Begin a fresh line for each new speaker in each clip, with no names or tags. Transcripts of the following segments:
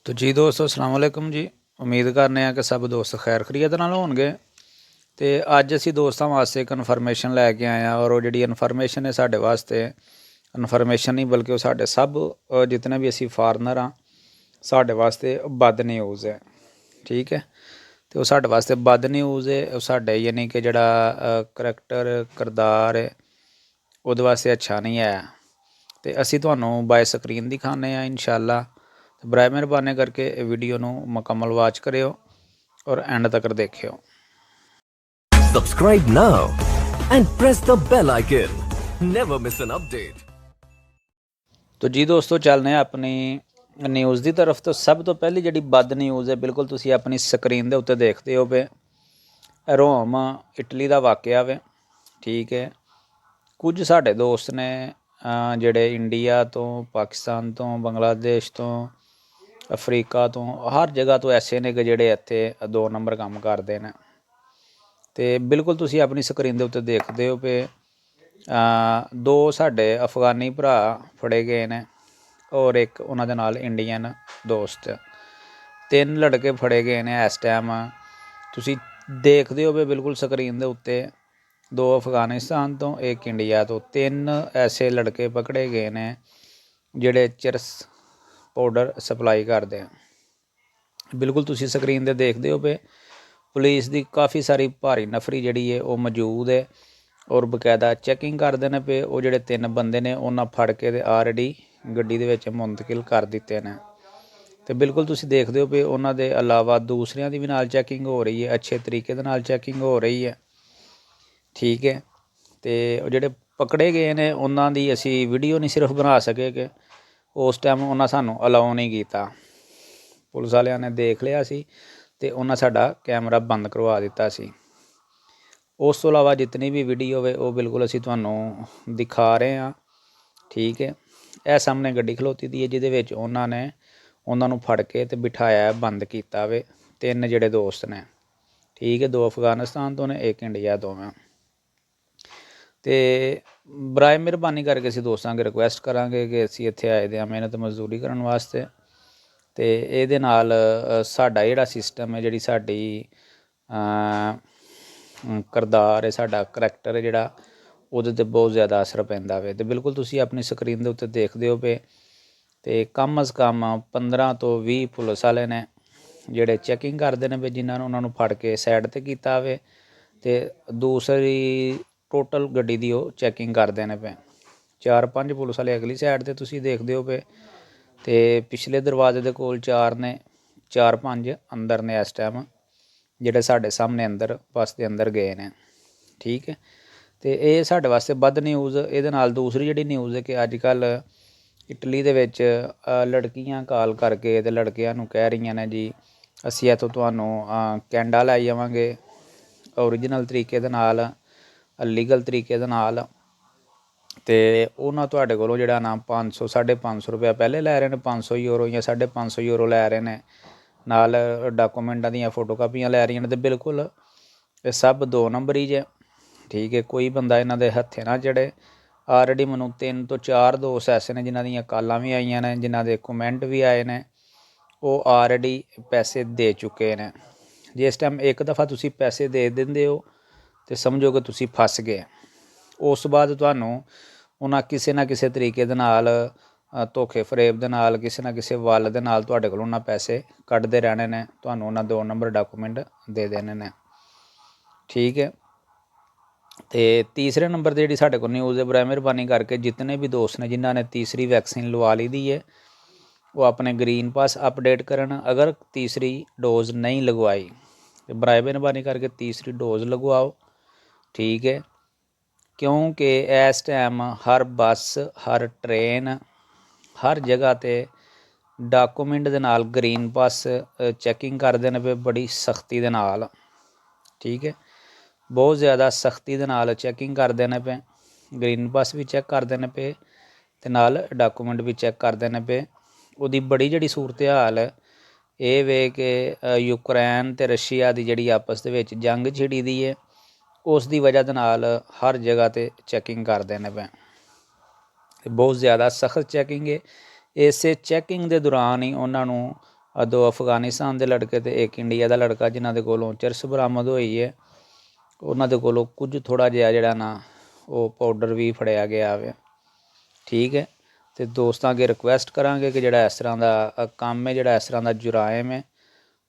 तो जी दोस्तों अस्सलाम वालेकुम जी। उम्मीद करने हैं कि सब दोस्त खैर खरीयत नाल होणगे। तो अज असी दोस्तों वास्ते एक इनफॉर्मेशन लैके आए हैं और वो जी इनफॉर्मेशन है साढ़े वास्ते इनफॉर्मेशन नहीं बल्कि वो साढ़े सब जितने भी असी फॉरनर हाँ साढ़े वास्ते बद न्यूज़ है। ठीक है, तो वो साढ़े वास्ते बद न्यूज़ है। वो साढ़े यानी कि जड़ा करैक्टर किरदार है वो वास्ते अच्छा नहीं है। तो असी तुहानू बाय स्क्रीन दिखाने इंशाअल्लाह। तो बराए मेहरबानी करके वीडियो नू मुकम्मल वाच करियो और एंड तक देखियो।
Subscribe now and press the bell icon. Never miss an update.
तो जी दोस्तों चलने अपनी न्यूज़ की तरफ। तो सब तो पहली जी बद न्यूज़ है बिल्कुल तुसी अपनी स्क्रीन के उत्ते देखते हो पे रोम इटली का वाकया वे। ठीक है, कुछ साढ़े दोस्त ने जेड़े इंडिया तो पाकिस्तान तो बांग्लादेश तो अफ्रीका तो हर जगह तो ऐसे ने कि जेड़े इत्थे 2 नंबर काम करते हैं। तो बिल्कुल तुसी अपनी स्क्रीन के उत्ते देखते हो पे दो साढ़े अफगानी भरा फड़े गए ने और एक उन्होंने नाल इंडियन दोस्त। 3 लड़के फड़े गए ने इस टाइम तुसी देखते हो पे बिल्कुल स्क्रीन के उत्ते। 2 अफगानिस्तान तो एक इंडिया तो 3 ऐसे लड़के पकड़े गए ने जेड़े चिरस पाउडर सप्लाई करते हैं। बिल्कुल तुसी स्क्रीन ते देखते हो पे पुलिस की काफ़ी सारी भारी नफरी जी है वो मौजूद है और बकायदा चैकिंग करते हैं पे वो जोड़े 3 बंदे ने उन्हें फड़ के ऑलरेडी गड्डी दे विच मुंतकिल कर दिते हैं। तो बिल्कुल तुसी देखते हो पे उन्होंने अलावा दूसरियां की भी नाल चैकिंग हो रही है, अच्छे तरीके दे नाल चैकिंग हो रही है। ठीक है, तो जोड़े पकड़े गए ने उन्होंने असी वीडियो नहीं सिर्फ बना सके कि उस टाइम उन्हें सानू अलाउ नहीं किया। पुलिस वालियां ने देख लिया सी ते उन्हें साडा कैमरा बंद करवा दिता सी। उस तो इलावा जितनी भी वीडियो है वो बिल्कुल असी तुहानू दिखा रहे हैं। ठीक है, यह सामने गड्डी खलोती दी है जिहदे विच उन्होंने उन्होंने फड़ के ते बिठाया बंद किया वे 3 जिहड़े दोस्त ने। ठीक है, 2 अफगानिस्तान तो ने एक इंडिया तो है। तो बराए मेहरबानी करके असी दोस्तों की रिक्वेस्ट करांगे कि असी इत्थे आए दे मेहनत मजदूरी करने वास्ते। तो ये साडा जिहड़ा सिस्टम है, जिहड़ी साडी किरदार है, साडा करैक्टर है जिहड़ा उहदे ते बहुत ज़्यादा असर पैंदा वे। तो बिल्कुल तुसी अपनी स्क्रीन के उत्ते देखते हो पे तो कम अज़ कम 15 तो 20 पुलिस वाले ने जिहड़े चैकिंग करते हैं पे जिन्होंने उन्होंने फड़ के साइड ते कीता वे। ते दूसरी टोटल गड्डी दी वो चैकिंग करते हैं पे 4-5 पुलिस वाले अगली साइड ते तुसी देखते हो पे ते पिछले दरवाजे दे कोल 4 ने 4-5 अंदर ने इस टाइम जिहड़े साडे सामने अंदर बस दे अंदर गए ने। ठीक है, तो ये साडे वास्ते बद न्यूज़। ये दूसरी जिहड़ी न्यूज़ है कि अजकल इटली दे विच लड़कियां कॉल करके ते लड़कियां नूं कह रही ने जी असी इत्थों तुहानूं कैनेडा लै जावांगे ओरिजिनल तरीके दे नाल लीगल तरीके दे नाल। तो उन्होंने तुहाडे कोलों जिहड़ा ना 500 550 रुपया पहले लै रहे हैं, 500 यूरो या 550 यूरो लै रहे हैं नाल डाकूमेंटां दियां फोटोकापियां लै रही ने। तो बिल्कुल ये सब 2 नंबरी जे। ठीक है, कोई बंदा इन्हां दे हत्थे ना चढ़े। ऑलरेडी मैनू 3 तो 4 दोस्त ऐसे ने जिन्हां दियां कालां भी आईयां ने, जिन्हां दे कमेंट भी आए ने, वो ऑलरेडी पैसे दे चुके ने। जे इस टाइम एक दफ़ा तुसी पैसे दे दिंदे हो तो समझो कि तुसी फस गए। उस बाद तुहानूं उन्हां किसी ना किसी तरीके दे नाल धोखे फरेब दे नाल किसी ना किसी वल दे नाल तुहाडे कोलों उन्हां पैसे कड्ढदे रहने ने, तुहानूं उन्हां 2 नंबर डाकूमेंट दे देने ने। ठीक है, तो तीसरे नंबर पर जी साढ़े को न्यूज़ है बराए मेहरबानी करके जितने भी दोस्त ने जिन्हों ने तीसरी वैक्सीन लवा ली दी है वो अपने ग्रीन पास अपडेट करन। अगर तीसरी डोज़ नहीं लगवाई तो बराए मेहरबानी करके तीसरी डोज़ लगवाओ। ठीक है, क्योंकि इस टाइम हर बस हर ट्रेन हर जगह ते डाकूमेंट दे नाल ग्रीन पास चैकिंग करते हैं पे बड़ी सख्ती दे नाल। ठीक है, बहुत ज़्यादा सख्ती दे नाल चैकिंग करते हैं पे ग्रीन पास भी चैक करते हैं पे ते नाल डाकूमेंट भी चैक करते हैं पे। उहदी बड़ी जिहड़ी सूरत हाल ये वे कि यूक्रेन ते रशिया की जिहड़ी आपस दे विच जंग छिड़ी दी है उस दी वजह दे नाल हर जगह ते चैकिंग करते हैं पे। बहुत ज़्यादा सख्त चैकिंग है। इस चैकिंग के दौरान ही उन्होंने ਦੋ ਅਫਗਾਨਿਸਤਾਨ ਦੇ ਲੜਕੇ ਤੇ ਇੱਕ ਇੰਡੀਆ ਦਾ ਲੜਕਾ ਜਿਨ੍ਹਾਂ ਦੇ ਕੋਲੋਂ ਚਰਸ ਬਰਾਮਦ ਹੋਈ ਹੈ। ਉਹਨਾਂ ਦੇ ਕੋਲੋਂ ਕੁਝ ਥੋੜ੍ਹਾ ਜਿਹਾ ਜਿਹੜਾ ਨਾ ਉਹ ਪਾਊਡਰ ਵੀ ਫੜਿਆ ਗਿਆ ਵੇ। ਠੀਕ ਹੈ, ਅਤੇ ਦੋਸਤਾਂ ਅੱਗੇ ਰਿਕੁਐਸਟ ਕਰਾਂਗੇ ਕਿ ਜਿਹੜਾ ਇਸ ਤਰ੍ਹਾਂ ਦਾ ਕੰਮ ਹੈ, ਜਿਹੜਾ ਇਸ ਤਰ੍ਹਾਂ ਦਾ ਜੁਰਾਇਮ ਹੈ,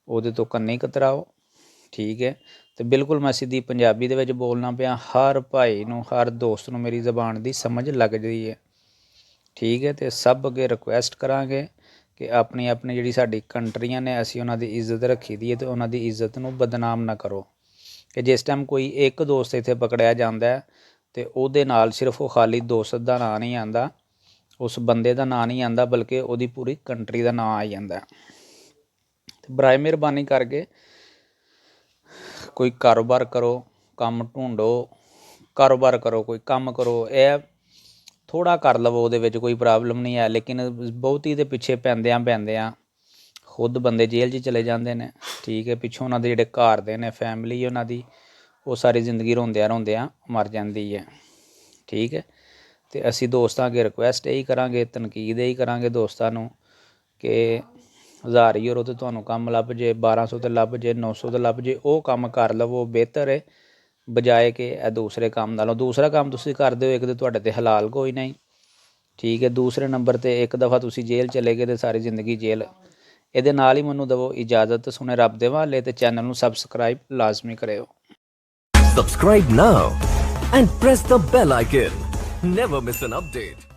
ਉਹਦੇ ਤੋਂ ਕੰਨੀ ਕਤਰਾਓ। ਠੀਕ ਹੈ, ਅਤੇ ਬਿਲਕੁਲ ਮੈਂ ਸਿੱਧੀ ਪੰਜਾਬੀ ਦੇ ਵਿੱਚ ਬੋਲਣਾ ਪਿਆ। ਹਰ ਭਾਈ ਨੂੰ, ਹਰ ਦੋਸਤ ਨੂੰ ਮੇਰੀ ਜ਼ਬਾਨ ਦੀ ਸਮਝ ਲੱਗਦੀ ਹੈ। ਠੀਕ ਹੈ, ਅਤੇ ਸਭ ਅੱਗੇ ਰਿਕੁਐਸਟ ਕਰਾਂਗੇ ਕਿ ਆਪਣੀ ਆਪਣੀ ਜਿਹੜੀ ਸਾਡੀ ਕੰਟਰੀਆਂ ਨੇ, ਅਸੀਂ ਉਹਨਾਂ ਦੀ ਇੱਜ਼ਤ ਰੱਖੀ ਦੀ ਹੈ, ਅਤੇ ਉਹਨਾਂ ਦੀ ਇੱਜ਼ਤ ਨੂੰ ਬਦਨਾਮ ਨਾ ਕਰੋ। ਕਿ ਜਿਸ ਟਾਈਮ ਕੋਈ ਇੱਕ ਦੋਸਤ ਇੱਥੇ ਪਕੜਿਆ ਜਾਂਦਾ ਅਤੇ ਉਹਦੇ ਨਾਲ ਸਿਰਫ ਉਹ ਖਾਲੀ ਦੋਸਤ ਦਾ ਨਾਂ ਨਹੀਂ ਆਉਂਦਾ, ਉਸ ਬੰਦੇ ਦਾ ਨਾਂ ਨਹੀਂ ਆਉਂਦਾ, ਬਲਕਿ ਉਹਦੀ ਪੂਰੀ ਕੰਟਰੀ ਦਾ ਨਾਂ ਆ ਜਾਂਦਾ। ਅਤੇ ਬਰਾਏ ਮਿਹਰਬਾਨੀ ਕਰਕੇ ਕੋਈ ਕਾਰੋਬਾਰ ਕਰੋ, ਕੰਮ ਢੂੰਡੋ, ਕਾਰੋਬਾਰ ਕਰੋ, ਕੋਈ ਕੰਮ ਕਰੋ। ਇਹ ਥੋੜ੍ਹਾ ਕਰ ਲਵੋ, ਉਹਦੇ ਵਿੱਚ ਕੋਈ ਪ੍ਰੋਬਲਮ ਨਹੀਂ ਹੈ, ਲੇਕਿਨ ਬਹੁਤੀ ਦੇ ਪਿੱਛੇ ਪੈਂਦਿਆਂ ਖੁਦ ਬੰਦੇ ਜੇਲ੍ਹ 'ਚ ਚਲੇ ਜਾਂਦੇ ਨੇ। ਠੀਕ ਹੈ, ਪਿੱਛੋਂ ਉਹਨਾਂ ਦੇ ਜਿਹੜੇ ਘਰ ਦੇ ਨੇ, ਫੈਮਿਲੀ ਉਹਨਾਂ ਦੀ, ਉਹ ਸਾਰੀ ਜ਼ਿੰਦਗੀ ਰੋਂਦਿਆਂ ਮਰ ਜਾਂਦੀ ਹੈ। ਠੀਕ ਹੈ, ਅਤੇ ਅਸੀਂ ਦੋਸਤਾਂ ਅੱਗੇ ਰਿਕੁਐਸਟ ਇਹੀ ਕਰਾਂਗੇ, ਤਨਕੀਦ ਇਹੀ ਕਰਾਂਗੇ ਦੋਸਤਾਂ ਨੂੰ ਕਿ 1000 ਯੂਰੋ 'ਤੇ ਤੁਹਾਨੂੰ ਕੰਮ ਲੱਭ ਜੇ, 1200 'ਤੇ ਲੱਭ ਜੇ, 900 'ਤੇ ਲੱਭ ਜੇ, ਉਹ ਕੰਮ ਕਰ ਲਵੋ, ਬਿਹਤਰ ਹੈ ਬਜਾਏ ਕਿ ਇਹ ਦੂਸਰੇ ਕੰਮ ਨਾਲੋਂ। ਦੂਸਰਾ ਕੰਮ ਤੁਸੀਂ ਕਰਦੇ ਹੋ, ਇੱਕ ਤਾਂ ਤੁਹਾਡੇ 'ਤੇ ਹਲਾਲ ਕੋਈ ਨਹੀਂ। ਠੀਕ ਹੈ, ਦੂਸਰੇ ਨੰਬਰ 'ਤੇ ਇੱਕ ਦਫਾ ਤੁਸੀਂ ਜੇਲ੍ਹ ਚਲੇ ਗਏ ਅਤੇ ਸਾਰੀ ਜ਼ਿੰਦਗੀ ਜੇਲ੍ਹ। ਇਹਦੇ ਨਾਲ ਹੀ ਮੈਨੂੰ ਦੇਵੋ ਇਜਾਜ਼ਤ। ਸੁਣੇ ਰੱਬ ਦੇ ਵਾਲੇ, ਅਤੇ ਚੈਨਲ ਨੂੰ ਸਬਸਕ੍ਰਾਈਬ ਲਾਜ਼ਮੀ ਕਰਿਓ।
Subscribe now and press the bell icon. Never miss an update.